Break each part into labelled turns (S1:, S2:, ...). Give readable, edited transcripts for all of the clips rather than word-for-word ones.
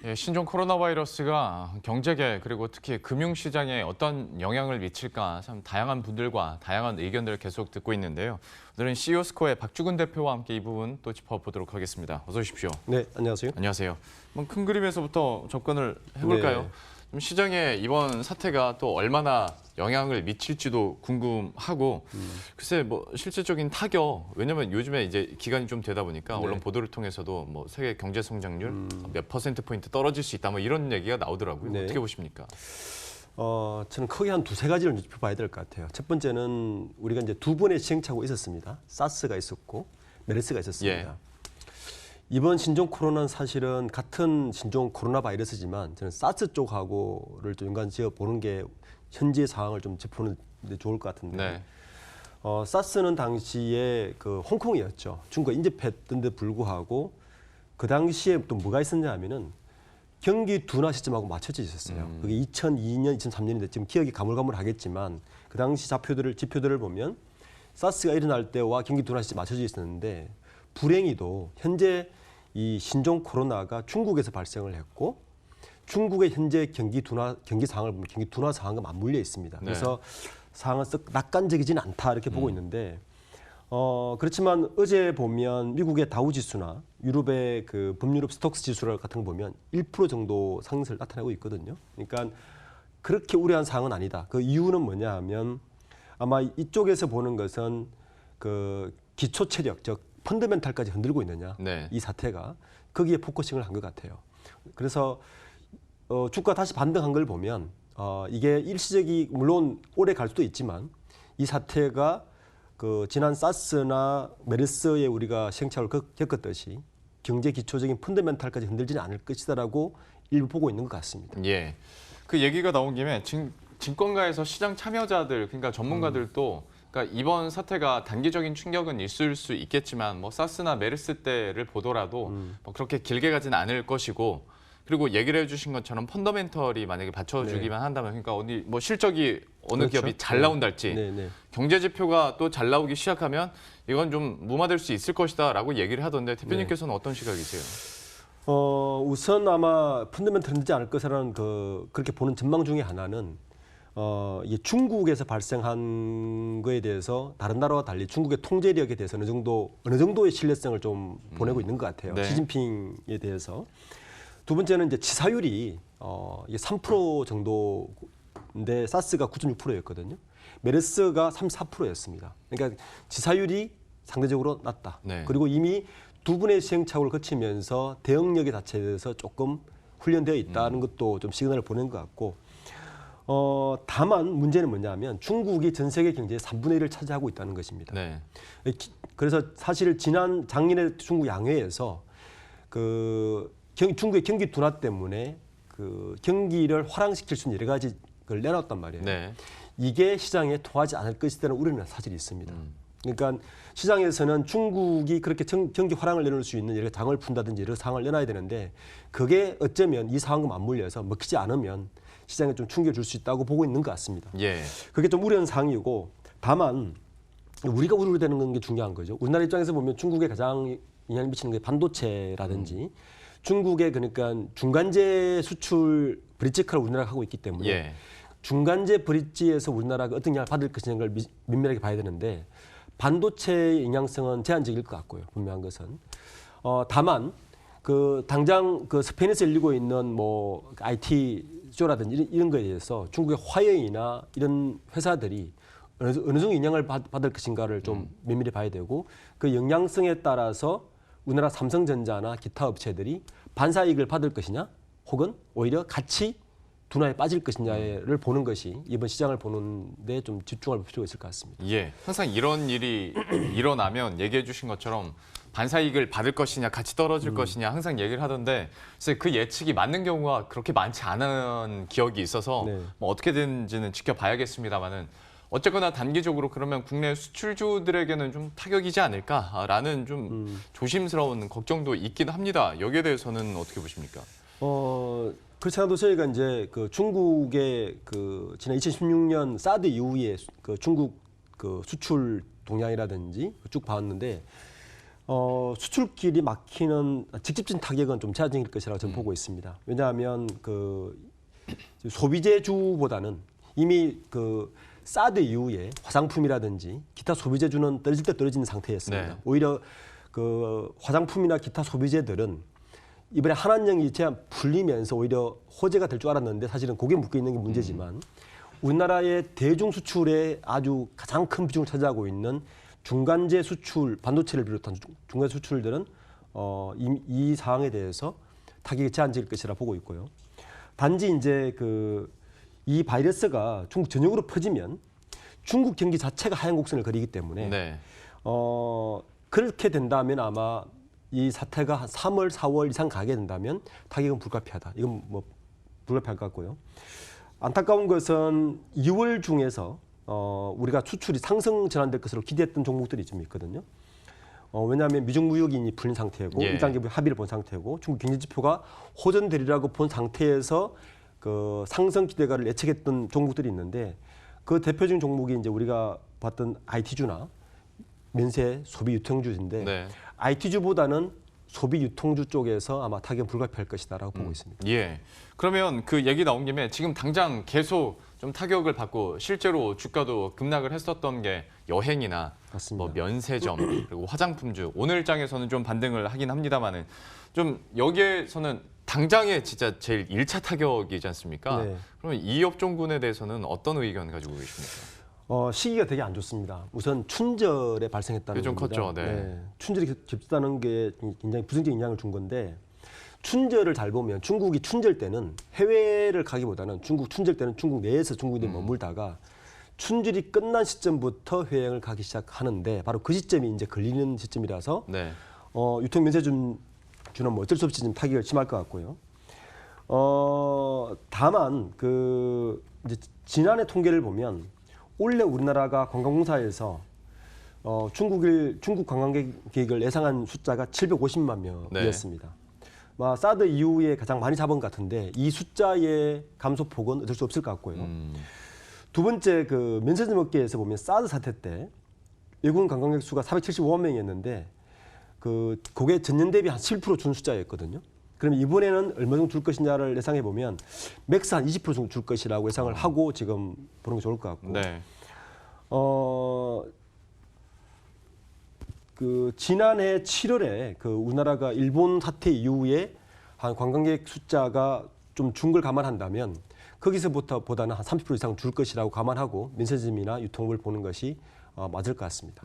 S1: 예, 신종 코로나 바이러스가 경제계 그리고 특히 금융시장에 어떤 영향을 미칠까 참 다양한 분들과 다양한 의견들을 계속 듣고 있는데요. 오늘은 CEO스코어의 박주근 대표와 함께 이 부분 또 짚어보도록 하겠습니다. 어서 오십시오.
S2: 네, 안녕하세요.
S1: 안녕하세요. 한번 큰 그림에서부터 접근을 해볼까요?
S2: 네.
S1: 좀 시장에 이번 사태가 또 얼마나 영향을 미칠지도 궁금하고 글쎄 뭐 실질적인 타격 왜냐면 요즘에 이제 기간이 좀 되다 보니까
S2: 네.
S1: 언론 보도를 통해서도 뭐 세계 경제 성장률 몇 퍼센트 포인트 떨어질 수 있다 뭐 이런 얘기가 나오더라고요.
S2: 네.
S1: 어떻게 보십니까?
S2: 저는 크게 한 두세 가지를 짚어봐야 될 것 같아요. 첫 번째는 우리가 이제 두 번의 시행착오가 있었습니다. 사스가 있었고 메르스가 있었습니다.
S1: 예.
S2: 이번 신종 코로나는 사실은 같은 신종 코로나 바이러스지만 저는 사스 쪽하고를 좀 연관지어 보는 게 현재 상황을 좀 짚어보는 데 좋을 것 같은데.
S1: 네.
S2: 사스는 당시에 그 홍콩이었죠. 중국가 인접했던 데 불구하고 그 당시에 또 뭐가 있었냐 하면은 경기 둔화 시점하고 맞춰져 있었어요. 그게 2002년, 2003년인데 지금 기억이 가물가물하겠지만 그 당시 지표들을 보면 사스가 일어날 때와 경기 둔화 시점 맞춰져 있었는데 불행히도 현재 이 신종 코로나가 중국에서 발생을 했고 중국의 현재 경기 상황을 보면 경기 둔화 상황과 맞물려 있습니다. 그래서 상황은 썩 낙관적이지는 않다 이렇게 보고 있는데 그렇지만 어제 보면 미국의 다우지수나 유럽의 그 북유럽 스톡스 지수 같은 거 보면 1% 정도 상승을 나타내고 있거든요. 그러니까 그렇게 우려한 상황은 아니다. 그 이유는 뭐냐 하면 아마 이쪽에서 보는 것은 그 기초 체력, 즉 펀더멘탈까지 흔들고 있느냐
S1: 네.
S2: 이 사태가 거기에 포커싱을 한 것 같아요. 그래서 주가 다시 반등한 걸 보면 이게 일시적이 물론 오래 갈 수도 있지만 이 사태가 그 지난 사스나 메르스에 우리가 시행착오를 겪었듯이 경제 기초적인 펀더멘탈까지 흔들지는 않을 것이다라고 일부 보고 있는 것 같습니다.
S1: 예. 그 얘기가 나온 김에 증권가에서 시장 참여자들 그러니까 전문가들도 그러니까 이번 사태가 단기적인 충격은 있을 수 있겠지만 뭐 사스나 메르스 때를 보더라도 뭐 그렇게 길게 가지는 않을 것이고 그리고 얘기를 해주신 것처럼 펀더멘털이 만약에 받쳐주기만 한다면 그러니까 어디 뭐 실적이 어느
S2: 그렇죠.
S1: 기업이 잘 나온달지
S2: 네.
S1: 경제 지표가 또 잘 나오기 시작하면 이건 좀 무마될 수 있을 것이다라고 얘기를 하던데 대표님께서는 어떤 시각이세요?
S2: 우선 아마 펀더멘털 흔들지 않을 것이라는 그렇게 보는 전망 중에 하나는 이게 중국에서 발생한 거에 대해서 다른 나라와 달리 중국의 통제력에 대해서 어느 정도의 신뢰성을 좀 보내고 있는 것 같아요.
S1: 네.
S2: 시진핑에 대해서. 두 번째는 이제 치사율이 이게 3% 정도인데 사스가 9.6%였거든요. 메르스가 34%였습니다. 그러니까 치사율이 상대적으로 낮다.
S1: 네.
S2: 그리고 이미 두 분의 시행착오를 거치면서 대응력에 자체에서 조금 훈련되어 있다는 것도 좀 시그널을 보낸 것 같고 다만 문제는 뭐냐면 중국이 전 세계 경제의 3분의 1을 차지하고 있다는 것입니다.
S1: 네.
S2: 그래서 사실 작년에 중국 양회에서 중국의 경기 둔화 때문에 그 경기를 화랑시킬 수 있는 여러 가지 걸 내놨단 말이에요.
S1: 네.
S2: 이게 시장에 통하지 않을 것이라는 우려는 사실 있습니다. 그러니까 시장에서는 중국이 그렇게 경기 화랑을 내놓을 수 있는 여러 장을 푼다든지 여러 상황을 내놔야 되는데 그게 어쩌면 이 상황과 맞물려서 먹히지 않으면 시장에 좀 충격을 줄 수 있다고 보고 있는 것 같습니다.
S1: 예.
S2: 그게 좀 우려한 사항이고 다만 우리가 우려되는 게 중요한 거죠. 우리나라 입장에서 보면 중국에 가장 영향을 미치는 게 반도체라든지 중국의 그러니까 중간재 수출 브릿지 역할을 우리나라가 하고 있기 때문에
S1: 예.
S2: 중간재 브릿지에서 우리나라가 어떤 영향을 받을 것이냐를 면밀하게 봐야 되는데 반도체의 영향성은 제한적일 것 같고요. 분명한 것은. 다만 당장 스페인에서 열리고 있는 뭐 IT 쪽라든지 이런 거에 대해서 중국의 화웨이나 이런 회사들이 어느 정도 영향을 받을 것인가를 좀 면밀히 봐야 되고 그 영향성에 따라서 우리나라 삼성전자나 기타 업체들이 반사이익을 받을 것이냐 혹은 오히려 같이 둔화에 빠질 것이냐를 보는 것이 이번 시장을 보는 데 좀 집중할 필요가 있을 것 같습니다.
S1: 예. 항상 이런 일이 일어나면 얘기해 주신 것처럼 반사이익을 받을 것이냐 같이 떨어질 것이냐 항상 얘기를 하던데 그래서 그 예측이 맞는 경우가 그렇게 많지 않은 기억이 있어서
S2: 네.
S1: 뭐 어떻게 되는지는 지켜봐야겠습니다만은 어쨌거나 단기적으로 그러면 국내 수출주들에게는 좀 타격이지 않을까라는 좀 조심스러운 걱정도 있긴 합니다. 여기에 대해서는 어떻게 보십니까?
S2: 그렇지 않아도 저희가 이제 그 중국의 지난 2016년 사드 이후에 중국 수출 동향이라든지 쭉 봐왔는데 수출길이 막히는 직접적인 타격은 좀 제한적일 것이라고 저는 보고 있습니다. 왜냐하면 그 소비재주보다는 이미 그 사드 이후에 화장품이라든지 기타 소비재주는 떨어질 때 떨어지는 상태였습니다.
S1: 네.
S2: 오히려 그 화장품이나 기타 소비재들은 이번에 한한령이 제한 풀리면서 오히려 호재가 될 줄 알았는데 사실은 고개 묶여 있는 게 문제지만 우리나라의 대중 수출에 아주 가장 큰 비중을 차지하고 있는 중간재 수출, 반도체를 비롯한 중간 수출들은 이 상황에 대해서 타격이 제한적일 것이라 보고 있고요. 단지 이제 이 바이러스가 중국 전역으로 퍼지면 중국 경기 자체가 하얀 곡선을 그리기 때문에
S1: 네.
S2: 그렇게 된다면 아마 이 사태가 한 3월, 4월 이상 가게 된다면 타격은 불가피하다. 이건 뭐 불가피할 것 같고요. 안타까운 것은 2월 중에서 우리가 수출이 상승 전환될 것으로 기대했던 종목들이 좀 있거든요. 왜냐하면 미중 무역인이 풀린 상태고
S1: 예.
S2: 1단계 합의를 본 상태고 중국 경제 지표가 호전되리라고 본 상태에서 그 상승 기대가를 예측했던 종목들이 있는데 그 대표적인 종목이 이제 우리가 봤던 IT주나 면세 소비 유통주인데
S1: 네.
S2: IT주보다는 소비 유통주 쪽에서 아마 타격은 불가피할 것이다라고 보고 있습니다.
S1: 예. 그러면 그 얘기 나온 김에 지금 당장 계속 좀 타격을 받고 실제로 주가도 급락을 했었던 게 여행이나
S2: 맞습니다.
S1: 뭐 면세점 그리고 화장품주 오늘 장에서는 좀 반등을 하긴 합니다만은 좀 여기에서는 당장에 진짜 제일 1차 타격이지 않습니까?
S2: 네.
S1: 그러면 이 업종군에 대해서는 어떤 의견 가지고 계십니까?
S2: 시기가 되게 안 좋습니다. 우선 춘절에 발생했다는
S1: 그게 좀
S2: 겁니다.
S1: 컸죠. 네.
S2: 춘절이 겹쳤다는 게 굉장히 부정적인 영향을 준 건데 춘절을 잘 보면 중국이 춘절 때는 해외를 가기보다는 중국 춘절 때는 중국 내에서 중국인이 머물다가 춘절이 끝난 시점부터 해외여행을 가기 시작하는데 바로 그 시점이 이제 걸리는 시점이라서
S1: 네.
S2: 유통 면세주는 뭐 어쩔 수 없이 좀 타격을 심할 것 같고요. 다만 이제 지난해 통계를 보면 올해 우리나라가 관광공사에서 중국 관광객을 예상한 숫자가 750만 명이었습니다. 사드 이후에 가장 많이 잡은 것 같은데 이 숫자의 감소폭은 어쩔 수 없을 것 같고요. 두 번째 그 면세점 업계에서 보면 사드 사태 때 외국인 관광객 수가 475만 명이었는데 그게 전년 대비 한 7% 준 숫자였거든요. 그러면 이번에는 얼마 정도 줄 것이냐를 예상해 보면 맥스 한 20% 정도 줄 것이라고 예상을 하고 지금 보는 게 좋을 것 같고.
S1: 네.
S2: 지난해 7월에 우리나라가 일본 사태 이후에 한 관광객 숫자가 좀 준 걸 감안한다면 거기서부터보다는 한 30% 이상 줄 것이라고 감안하고 면세점이나 유통업을 보는 것이 맞을 것 같습니다.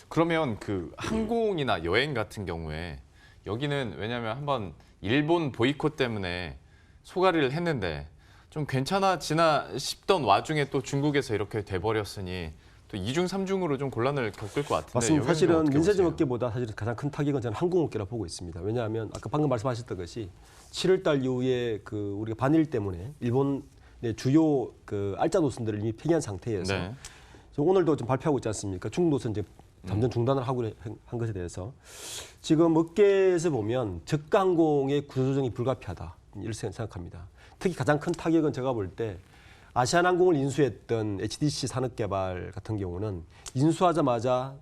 S1: 그러면 그 항공이나 여행 같은 경우에 여기는 왜냐하면 한번 일본 보이콧 때문에 소가리를 했는데 좀 괜찮아지나 싶던 와중에 또 중국에서 이렇게 돼버렸으니 또 2중, 3중으로 좀 곤란을 겪을 것 같은데.
S2: 맞습니다. 사실은 면세점
S1: 보세요?
S2: 업계보다 사실 가장 큰 타격은 저는 항공업계라 보고 있습니다. 왜냐하면 아까 방금 말씀하셨던 것이 7월달 이후에 우리가 반일 때문에 일본 내 주요 알짜 노선들을 이미 폐기한 상태에서
S1: 네.
S2: 오늘도 좀 발표하고 있지 않습니까? 중국 노선 이제 점점 중단을 하고 한 것에 대해서 지금 업계에서 보면 저가 항공의 구조조정이 불가피하다 이렇게 생각합니다. 특히 가장 큰 타격은 제가 볼 때 아시아나항공을 인수했던 HDC 산업개발 같은 경우는 인수하자마자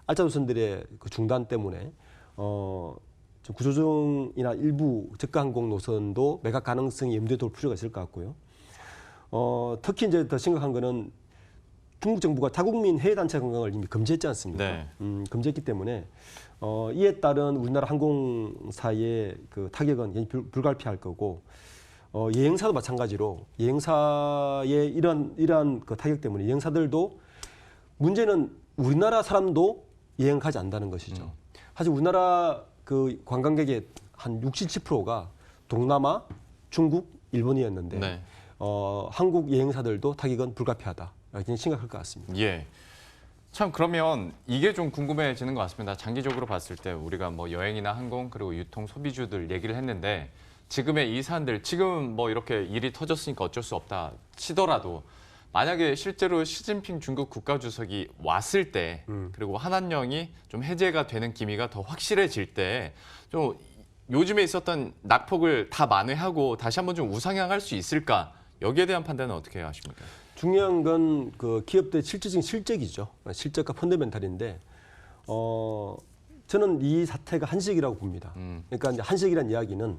S2: 알짜 노선들의 중단 때문에 좀 구조조정이나 일부 저가 항공 노선도 매각 가능성이 염두에 둘 필요가 있을 것 같고요. 특히 이제 더 심각한 거는 중국 정부가 타국민 해외 단체 관광을 이미 금지했지 않습니까?
S1: 네.
S2: 금지했기 때문에 이에 따른 우리나라 항공사의 타격은 굉장히 불가피할 거고 여행사도 마찬가지로 여행사의 이러한 타격 때문에 여행사들도 문제는 우리나라 사람도 여행 가지 않는다는 것이죠. 사실 우리나라 관광객의 한 67%가 동남아, 중국, 일본이었는데
S1: 네.
S2: 한국 여행사들도 타격은 불가피하다. 굉장히 심각할 것 같습니다.
S1: 예. 참 그러면 이게 좀 궁금해지는 것 같습니다. 장기적으로 봤을 때 우리가 뭐 여행이나 항공 그리고 유통 소비주들 얘기를 했는데 지금의 이 사안들 지금 뭐 이렇게 일이 터졌으니까 어쩔 수 없다 치더라도 만약에 실제로 시진핑 중국 국가주석이 왔을 때 그리고 한한령이 좀 해제가 되는 기미가 더 확실해질 때 좀 요즘에 있었던 낙폭을 다 만회하고 다시 한번 좀 우상향할 수 있을까? 여기에 대한 판단은 어떻게 하십니까?
S2: 중요한 건 기업들의 실질적인 실적이죠. 실적과 펀더멘탈인데 저는 이 사태가 한시적이라고 봅니다. 그러니까 이제 한시적이라는 이야기는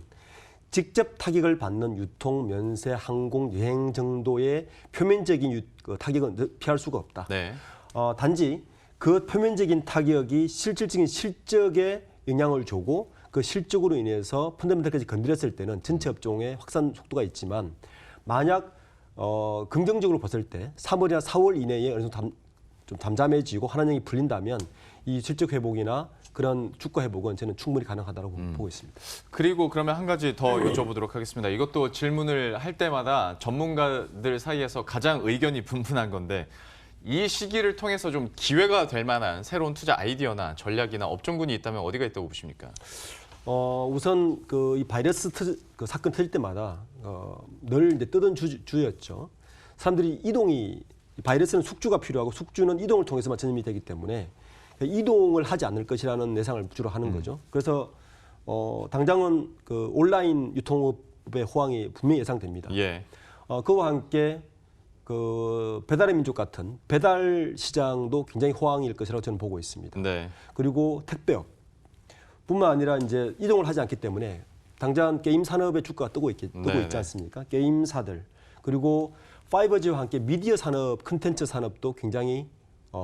S2: 직접 타격을 받는 유통, 면세, 항공, 여행 정도의 표면적인 타격은 피할 수가 없다.
S1: 네.
S2: 단지 그 표면적인 타격이 실질적인 실적에 영향을 주고 그 실적으로 인해서 펀더멘털까지 건드렸을 때는 전체 업종의 확산 속도가 있지만 만약 긍정적으로 봤을 때 3월이나 4월 이내에 어느 정도 좀 잠잠해지고 환원형이 풀린다면 이 실적 회복이나 그런 주가 회복은 저는 충분히 가능하다고 보고 있습니다.
S1: 그리고 그러면 한 가지 더 여쭤보도록 하겠습니다. 이것도 질문을 할 때마다 전문가들 사이에서 가장 의견이 분분한 건데 이 시기를 통해서 좀 기회가 될 만한 새로운 투자 아이디어나 전략이나 업종군이 있다면 어디가 있다고 보십니까?
S2: 우선 이 바이러스 그 사건 터질 때마다 늘 이제 뜨던 주였죠. 사람들이 바이러스는 숙주가 필요하고 숙주는 이동을 통해서만 전염이 되기 때문에 이동을 하지 않을 것이라는 예상을 주로 하는 거죠. 그래서 당장은 그 온라인 유통업의 호황이 분명히 예상됩니다.
S1: 예.
S2: 그와 함께 그 배달의 민족 같은 배달 시장도 굉장히 호황일 것이라고 저는 보고 있습니다.
S1: 네.
S2: 그리고 택배업 뿐만 아니라 이제 이동을 하지 않기 때문에 당장 게임 산업의 주가가 뜨고 있지 않습니까? 게임사들 그리고 5G와 함께 미디어 산업, 콘텐츠 산업도 굉장히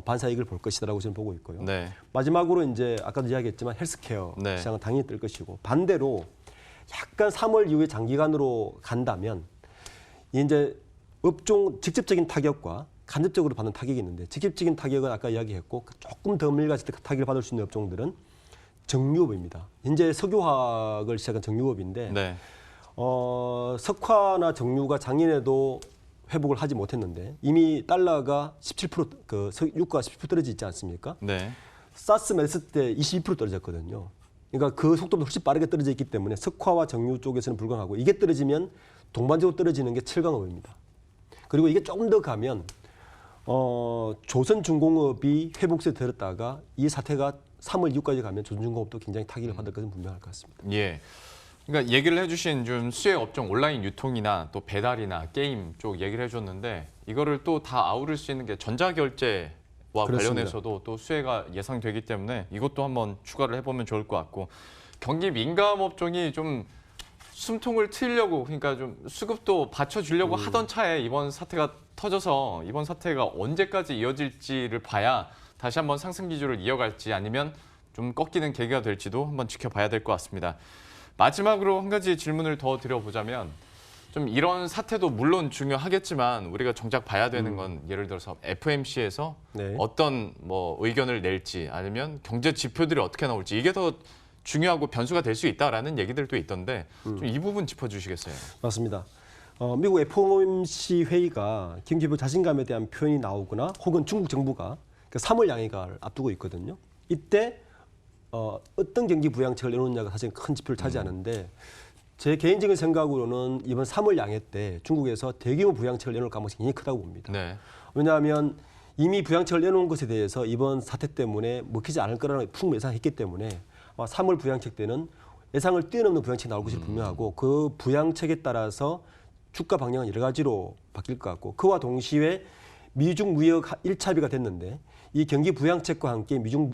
S2: 반사이익을 볼 것이다라고 저는 보고 있고요.
S1: 네.
S2: 마지막으로 이제 아까도 이야기했지만 헬스케어
S1: 네.
S2: 시장은 당연히 뜰 것이고 반대로 약간 3월 이후에 장기간으로 간다면 이제 업종 직접적인 타격과 간접적으로 받는 타격이 있는데 직접적인 타격은 아까 이야기했고 조금 더 밀가지 타격을 받을 수 있는 업종들은 정유업입니다. 현재 석유화학을 시작한 정유업인데
S1: 네.
S2: 석화나 정유가 작년에도 회복을 하지 못했는데 이미 달러가 17% 유가가 17% 떨어지지 있지 않습니까?
S1: 네.
S2: 사스 메르스 때 22% 떨어졌거든요. 그러니까 그 속도보다 훨씬 빠르게 떨어져 있기 때문에 석화와 정유 쪽에서는 불가능하고 이게 떨어지면 동반적으로 떨어지는 게 철강업입니다. 그리고 이게 조금 더 가면 조선중공업이 회복세에 들었다가 이 사태가 3월 이후까지 가면 조선중공업도 굉장히 타격을 받을 것은 분명할 것 같습니다.
S1: 예. 그러니까 얘기를 해주신 좀 수혜 업종 온라인 유통이나 또 배달이나 게임 쪽 얘기를 해줬는데 이거를 또 다 아우를 수 있는 게 전자결제와
S2: 그렇습니다.
S1: 관련해서도 또 수혜가 예상되기 때문에 이것도 한번 추가를 해보면 좋을 것 같고 경기 민감 업종이 좀 숨통을 트이려고 그러니까 좀 수급도 받쳐주려고 하던 차에 이번 사태가 터져서 이번 사태가 언제까지 이어질지를 봐야 다시 한번 상승 기조를 이어갈지 아니면 좀 꺾이는 계기가 될지도 한번 지켜봐야 될 것 같습니다. 마지막으로 한 가지 질문을 더 드려보자면 좀 이런 사태도 물론 중요하겠지만 우리가 정작 봐야 되는 건 예를 들어서 FMC에서
S2: 네.
S1: 어떤 뭐 의견을 낼지 아니면 경제 지표들이 어떻게 나올지 이게 더 중요하고 변수가 될 수 있다라는 얘기들도 있던데 좀 이 부분 짚어주시겠어요?
S2: 맞습니다. 미국 FOMC 회의가 경기 회복 자신감에 대한 표현이 나오거나 혹은 중국 정부가 3월 양해를 앞두고 있거든요. 이때 어떤 경기 부양책을 내놓느냐가 사실 큰 지표를 차지하는데 제 개인적인 생각으로는 이번 3월 양해 때 중국에서 대규모 부양책을 내놓을 가능성이 굉장히 크다고 봅니다.
S1: 네.
S2: 왜냐하면 이미 부양책을 내놓은 것에 대해서 이번 사태 때문에 먹히지 않을 거라는 풍 예상했기 때문에 3월 부양책 때는 예상을 뛰어넘는 부양책이 나올 것이 분명하고 그 부양책에 따라서 주가 방향은 여러 가지로 바뀔 것 같고 그와 동시에 미중 무역 1차 합의가 됐는데 이 경기 부양책과 함께 미중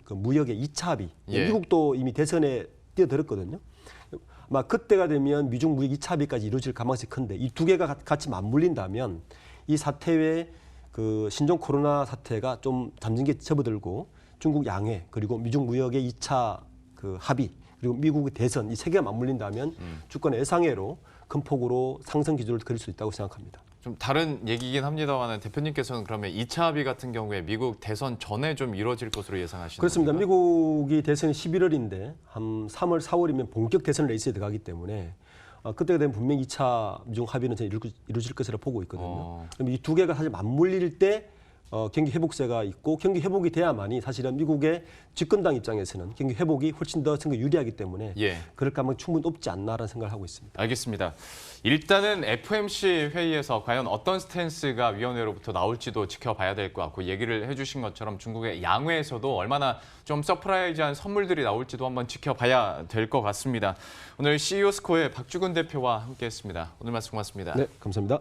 S2: 무역의 2차 합의
S1: 예.
S2: 미국도 이미 대선에 뛰어들었거든요. 아마 그때가 되면 미중 무역 2차 합의까지 이루어질 가능성이 큰데 이 두 개가 같이 맞물린다면 이 사태의 그 신종 코로나 사태가 좀 잠진기에 접어들고 중국 양해 그리고 미중 무역의 2차 그 합의 그리고 미국의 대선 이 세 개가 맞물린다면 주가는 예상외로 큰 폭으로 상승 기조를 그릴 수 있다고 생각합니다.
S1: 좀 다른 얘기긴 합니다만 대표님께서는 그러면 2차 합의 같은 경우에 미국 대선 전에 좀 이루어질 것으로 예상하시는
S2: 그렇습니다.
S1: 겁니까?
S2: 미국이 대선이 11월인데 한 3월, 4월이면 본격 대선 레이스에 들어가기 때문에 그때가 되면 분명히 2차 미중 합의는 이루어질 것이라 보고 있거든요. 그럼 이 두 개가 사실 맞물릴 때 경기 회복세가 있고 경기 회복이 돼야만이 사실은 미국의 집권당 입장에서는 경기 회복이 훨씬 더 선거 유리하기 때문에
S1: 예.
S2: 그럴 가능성이 충분히 높지 않나라는 생각을 하고 있습니다.
S1: 알겠습니다. 일단은 FOMC 회의에서 과연 어떤 스탠스가 위원회로부터 나올지도 지켜봐야 될 것 같고 얘기를 해주신 것처럼 중국의 양회에서도 얼마나 좀 서프라이즈한 선물들이 나올지도 한번 지켜봐야 될 것 같습니다. 오늘 CEO 스코어의 박주근 대표와 함께했습니다. 오늘 말씀 고맙습니다.
S2: 네, 감사합니다.